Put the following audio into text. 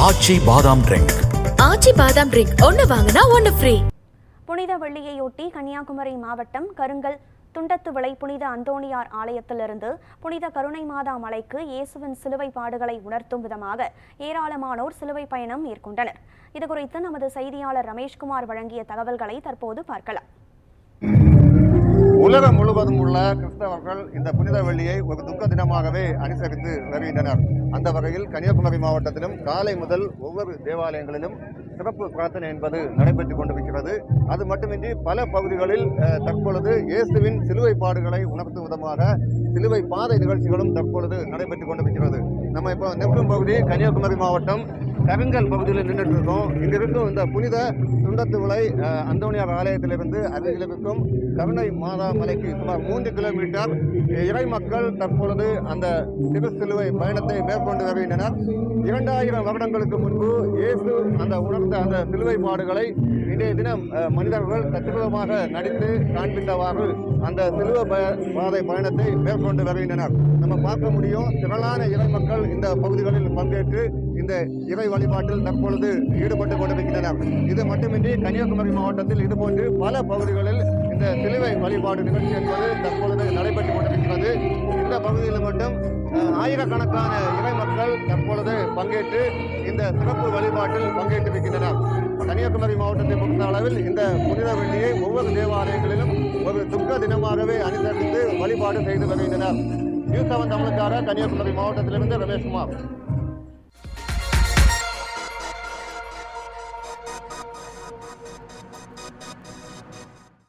ஆச்சி பாதாம் ட்ரிங்க். ஆச்சி பாதாம் ட்ரிங்க் ஒன்னு வாங்கினா ஒன்னு ஃப்ரீ. புனித வெள்ளியையொட்டி கன்னியாகுமரி மாவட்டம் கருங்கல் துண்டத்துவிளை புனித அந்தோணியார் ஆலயத்திலிருந்து புனித கருணை மாதா மலைக்கு இயேசுவின் சிலுவை பாடுகளை உணர்த்தும் விதமாக ஏராளமானோர் சிலுவை பயணம் மேற்கொண்டனர். இதுகுறித்து நமது செய்தியாளர் ரமேஷ்குமார் வழங்கிய தகவல்களை தற்போது பார்க்கலாம். உலகம் முழுவதும் உள்ள கிறிஸ்தவர்கள் இந்த புனித வெள்ளியை ஒரு துக்க தினமாகவே அனுசரித்து வருகின்றனர். அந்த வகையில் கன்னியாகுமரி மாவட்டத்திலும் காலை முதல் ஒவ்வொரு தேவாலயங்களிலும் சிறப்பு பிரார்த்தனை என்பது நடைபெற்றுக் கொண்டிருக்கிறது. அது மட்டுமின்றி பல பகுதிகளில் தற்பொழுது இயேசுவின் சிலுவை பாடுகளை உணர்த்தும் விதமாக சிலுவை பாதை நிகழ்ச்சிகளும் தற்பொழுது நடைபெற்றுக் கொண்டிருக்கிறது. நம்ம இப்போ நிற்கும் பகுதி கன்னியாகுமரி மாவட்டம் கருங்கல் பகுதியில் நின்றுட்டு இருக்கோம். இங்க இருக்கும் இந்த புனித துண்டத்துவிளை அந்தோணியார் ஆலயத்திலிருந்து அருகில் இருக்கும் கருணை மாதா மலைக்கு சுமார் 3 கிலோமீட்டர் இறை மக்கள் தற்பொழுது அந்த சிலுவை பயணத்தை மேற்கொண்டு வருகின்றனர். 2000 வருடங்களுக்கு முன்பு இயேசு அந்த உணர்ந்த அந்த சிலுவை பாடுகளை இன்றைய தினம் மனிதர்கள் தத்துவமாக நடித்து காண்பித்தவாறு அந்த சிலுவை பாதை பயணத்தை மேற்கொண்டு வருகின்றனர். நம்ம பார்க்க முடியும், திரளான இறை மக்கள் இந்த பகுதிகளில் பங்கேற்று இந்த இறை வழிபாட்டில் தற்பொழுது ஈடுபட்டு கொண்டிருக்கின்றனர். இது மட்டுமின்றி கன்னியாகுமரி மாவட்டத்தில் இதுபோன்று பல பகுதிகளில் இந்த சிலுவை வழிபாடு நிகழ்ச்சி என்பது தற்பொழுது நடைபெற்றுக் கொண்டிருக்கிறது. இந்த பகுதியில் மட்டும் ஆயிரக்கணக்கான இறை மக்கள் தற்பொழுது பங்கேற்று இந்த சிறப்பு வழிபாட்டில் பங்கேற்றிருக்கின்றனர். கன்னியாகுமரி மாவட்டத்தை பொறுத்த அளவில் இந்த புனித வெள்ளியை ஒவ்வொரு தேவாலயங்களிலும் ஒரு துக்க தினமாகவே அனுசரித்து வழிபாடு செய்து வருகின்றனர். நியூஸ் 7 தமிழுக்காக கன்னியாகுமரி மாவட்டத்திலிருந்து ரமேஷ்குமார்.